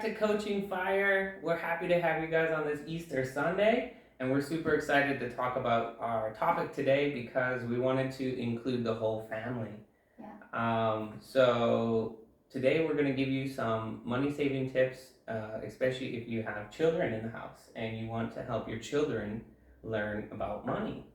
to Coaching Fire. We're happy to have you guys on this Easter Sunday, and we're super excited to talk about our topic today because we wanted to include the whole family. So today we're going to give you some money saving tips, especially if you have children in the house and you want to help your children learn about money.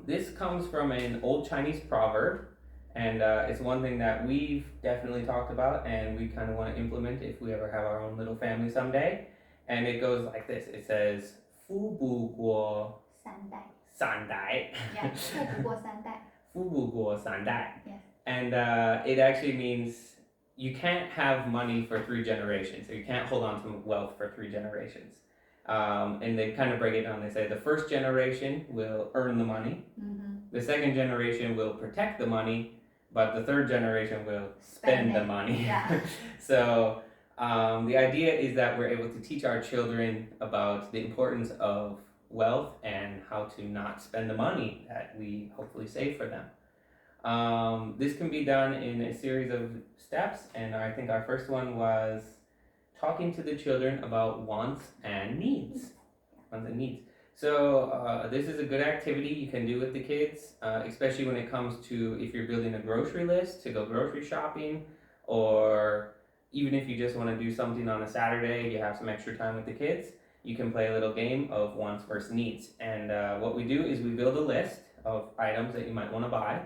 This comes from an old Chinese proverb, and it's one thing that we've definitely talked about and we kind of want to implement if we ever have our own little family someday. And it goes like this. It says, Bu Guo San Dai. Yeah, Bu Guo San Dai. Bu Guo San Dai. Yes. And it actually means you can't have money for 3 generations, or you can't hold on to wealth for 3 generations. And they kind of break it down. They say the first generation will earn the money, the second generation will protect the money, but the third generation will spend the money. Yeah. So the idea is that we're able to teach our children about the importance of wealth and how to not spend the money that we hopefully save for them. This can be done in a series of steps, and I think our first one was talking to the children about wants and needs. So this is a good activity you can do with the kids, especially when it comes to if you're building a grocery list to go grocery shopping, or even if you just want to do something on a Saturday, you have some extra time with the kids, you can play a little game of wants versus needs. And what we do is we build a list of items that you might want to buy,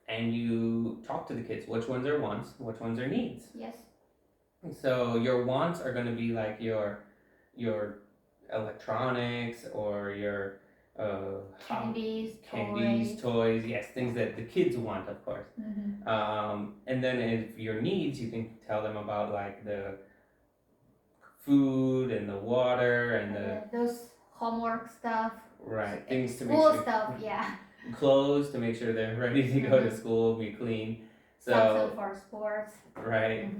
and you talk to the kids, which ones are wants, which ones are needs. Yes. So your wants are going to be like your electronics or your Candies, toys, yes, things that the kids want, of course. And then if your needs, you can tell them about like the food and the water and those homework stuff. Right, things to make sure. Stuff, yeah. Clothes to make sure they're ready to go to school, be clean. Something for sports. Right.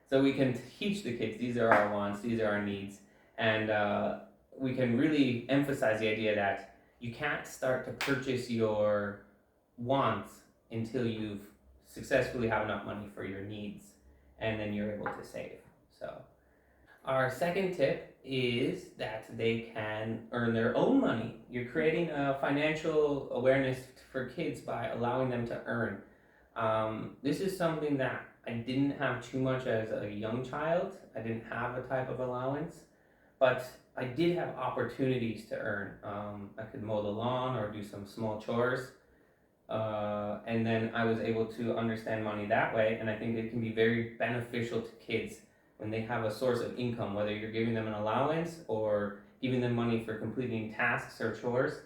So we can teach the kids, these are our wants, these are our needs, and we can really emphasize the idea that you can't start to purchase your wants until you've successfully have enough money for your needs, and then you're able to save. So our second tip is that they can earn their own money. You're creating a financial awareness for kids by allowing them to earn. This is something that I didn't have too much as a young child. I didn't have a type of allowance, but I did have opportunities to earn. I could mow the lawn or do some small chores, and then I was able to understand money that way, and I think it can be very beneficial to kids when they have a source of income, whether you're giving them an allowance or giving them money for completing tasks or chores.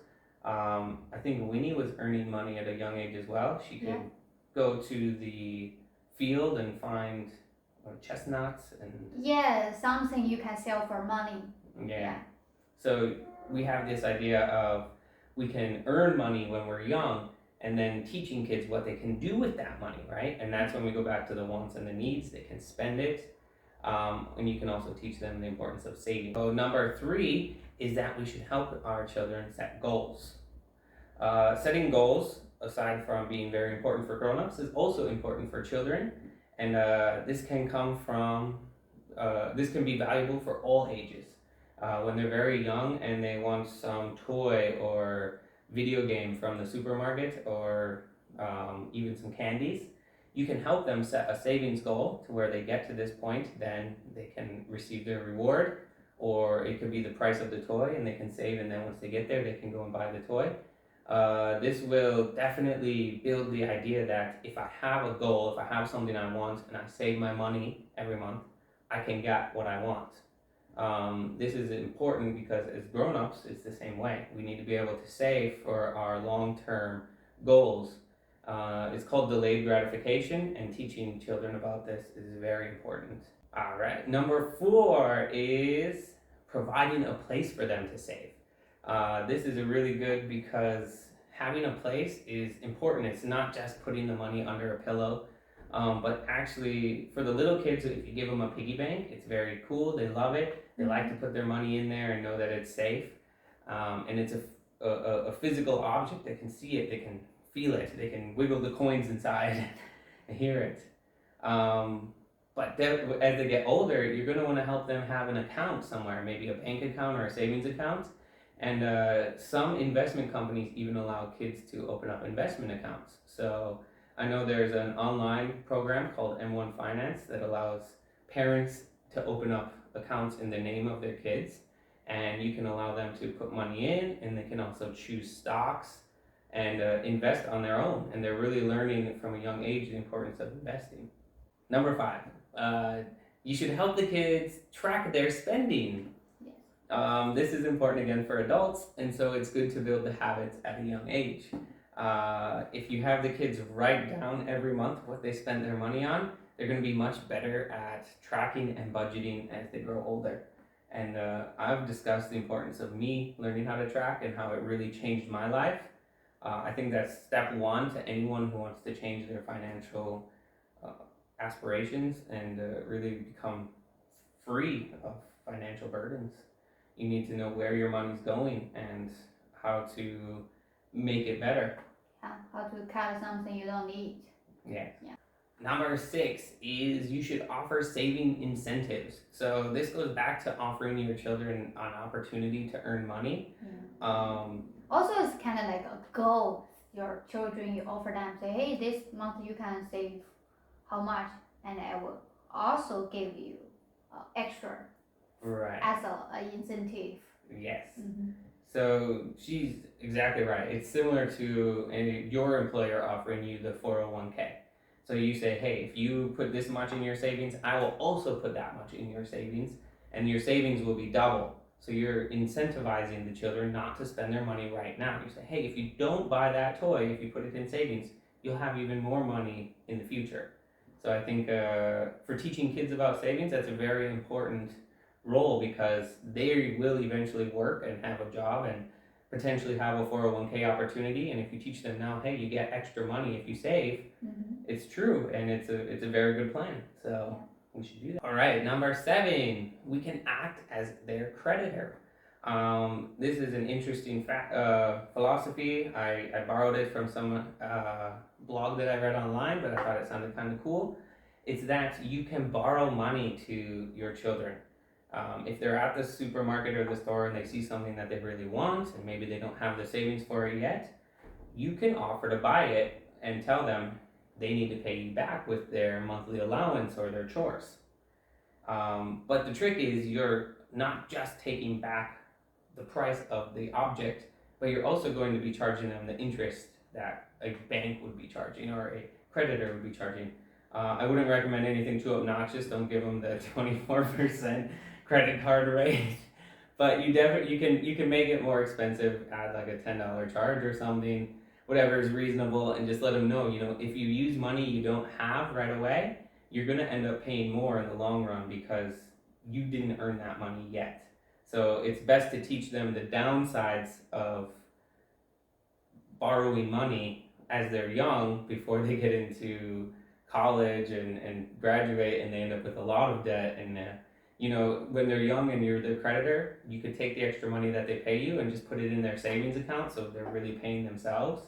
I think Winnie was earning money at a young age as well. She could go to the field and find chestnuts and something you can sell for money. So we have this idea of we can earn money when we're young, and then teaching kids what they can do with that money, right? And that's when we go back to the wants and the needs. They can spend it, and you can also teach them the importance of saving. So number 3 is that we should help our children set goals. Setting goals, aside from being very important for grown-ups, is also important for children, and this can be valuable for all ages. When they're very young and they want some toy or video game from the supermarket, or even some candies, you can help them set a savings goal to where they get to this point, then they can receive their reward, or it could be the price of the toy and they can save, and then once they get there they can go and buy the toy. This will definitely build the idea that if I have a goal, if I have something I want and I save my money every month, I can get what I want. This is important because as grown-ups, it's the same way. We need to be able to save for our long-term goals. It's called delayed gratification, and teaching children about this is very important. All right, number 4 is providing a place for them to save. This is really good because having a place is important. It's not just putting the money under a pillow, but actually for the little kids, if you give them a piggy bank, it's very cool. They love it. They like to put their money in there and know that it's safe. And it's a physical object. They can see it. They can feel it. They can wiggle the coins inside and hear it. But as they get older, you're going to want to help them have an account somewhere, maybe a bank account or a savings account. And some investment companies even allow kids to open up investment accounts. So I know there's an online program called M1 Finance that allows parents to open up accounts in the name of their kids. And you can allow them to put money in, and they can also choose stocks and invest on their own. And they're really learning from a young age the importance of investing. Number 5, you should help the kids track their spending. Yes. This is important again for adults, and so it's good to build the habits at a young age. If you have the kids write down every month what they spend their money on, they're going to be much better at tracking and budgeting as they grow older. And I've discussed the importance of me learning how to track and how it really changed my life. I think that's step 1 to anyone who wants to change their financial aspirations and really become free of financial burdens. You need to know where your money's going and how to make it better. Yeah, how to cut something you don't need. Yes. Yeah. Number 6 is you should offer saving incentives. So this goes back to offering your children an opportunity to earn money. Yeah. Also, it's kind of like a goal. Your children, you offer them, say, hey, this month you can save how much, and I will also give you extra Right. as a incentive. Yes. Mm-hmm. So she's exactly right. It's similar to your employer offering you the 401k. So you say, hey, if you put this much in your savings, I will also put that much in your savings, and your savings will be double. So you're incentivizing the children not to spend their money right now. You say, hey, if you don't buy that toy, if you put it in savings, you'll have even more money in the future. So I think for teaching kids about savings, that's a very important role because they will eventually work and have a job and potentially have a 401k opportunity. And if you teach them now, hey, you get extra money if you save, it's true, and it's a very good plan. So we should do that. All right, number 7, we can act as their creditor. This is an interesting philosophy. I borrowed it from some blog that I read online, but I thought it sounded kind of cool. It's that you can borrow money to your children. If they're at the supermarket or the store and they see something that they really want and maybe they don't have the savings for it yet, you can offer to buy it and tell them they need to pay you back with their monthly allowance or their chores. But the trick is you're not just taking back the price of the object, but you're also going to be charging them the interest that a bank would be charging or a creditor would be charging. I wouldn't recommend anything too obnoxious. Don't give them the 24% credit card rate. But you can make it more expensive, add like a $10 charge or something, whatever is reasonable, and just let them know, if you use money you don't have right away, you're gonna end up paying more in the long run because you didn't earn that money yet. So it's best to teach them the downsides of borrowing money as they're young before they get into college and graduate and they end up with a lot of debt. And when they're young and you're the creditor, you could take the extra money that they pay you and just put it in their savings account so they're really paying themselves.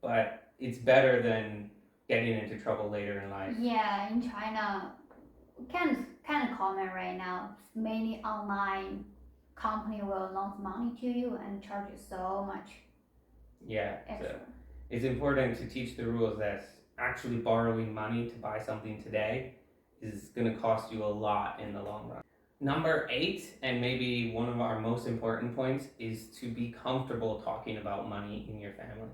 But it's better than getting into trouble later in life. Yeah, in China, kind of common right now. Many online company will loan money to you and charge you so much Yeah, extra. so it's important to teach the rules that actually borrowing money to buy something today is going to cost you a lot in the long run. Number 8, and maybe one of our most important points, is to be comfortable talking about money in your family.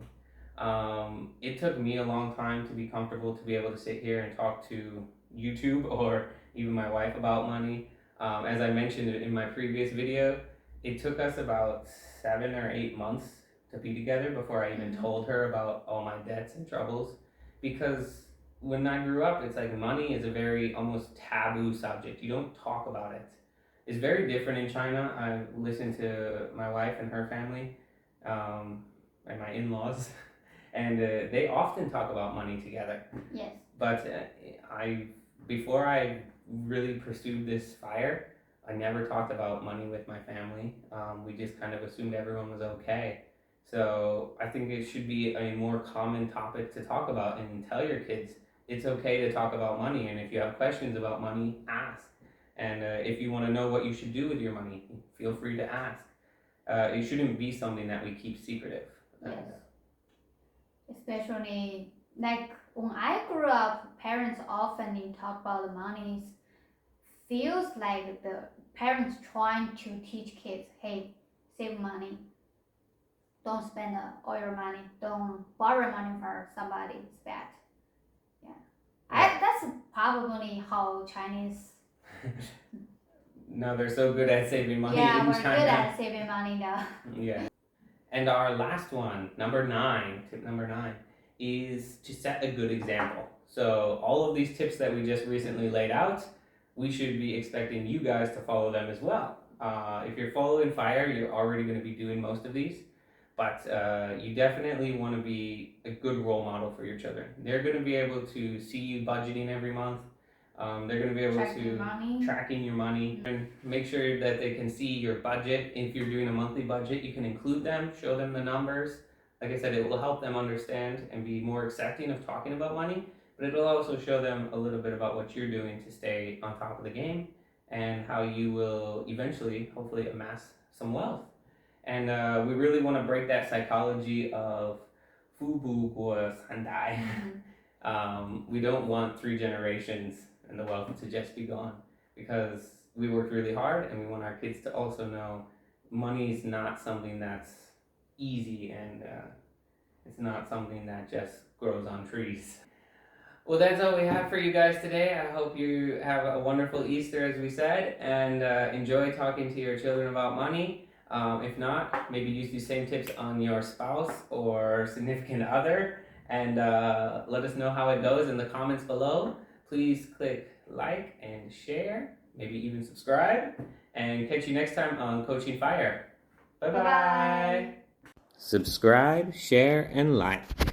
It took me a long time to be comfortable to be able to sit here and talk to YouTube or even my wife about money. As I mentioned in my previous video, it took us about 7 or 8 months to be together before I even told her about all my debts and troubles. Because when I grew up, it's like money is a very almost taboo subject. You don't talk about it. It's very different in China. I listened to my wife and her family, and my in-laws, and they often talk about money together. Yes. But before I really pursued this fire, I never talked about money with my family. We just kind of assumed everyone was okay. So I think it should be a more common topic to talk about and tell your kids, it's okay to talk about money, and if you have questions about money, ask. And if you want to know what you should do with your money, feel free to ask. It shouldn't be something that we keep secretive. Yes. Especially like when I grew up, parents often talk about the money. Feels like the parents trying to teach kids, hey, save money, don't spend all your money, don't borrow money from somebody, it's bad. That's probably how Chinese. No, they're so good at saving money Yeah, in we're China. good at saving money now. Yeah. And our last one, tip number 9, is to set a good example. So all of these tips that we just recently laid out, we should be expecting you guys to follow them as well. If you're following FIRE, you're already going to be doing most of these. But you definitely want to be a good role model for your children. They're going to be able to see you budgeting every month. They're going to be able tracking your money, and make sure that they can see your budget. If you're doing a monthly budget, you can include them, show them the numbers. Like I said, it will help them understand and be more accepting of talking about money, but it'll also show them a little bit about what you're doing to stay on top of the game and how you will eventually, hopefully, amass some wealth. And we really want to break that psychology of Bu Guo San Dai. We don't want 3 generations and the wealth to just be gone, because we worked really hard, and we want our kids to also know money is not something that's easy, and it's not something that just grows on trees. Well, that's all we have for you guys today. I hope you have a wonderful Easter, as we said, and enjoy talking to your children about money. If not, maybe use these same tips on your spouse or significant other, and let us know how it goes in the comments below. Please click like and share, maybe even subscribe, and catch you next time on Coaching F.I.R.E. Bye-bye. Subscribe, share, and like.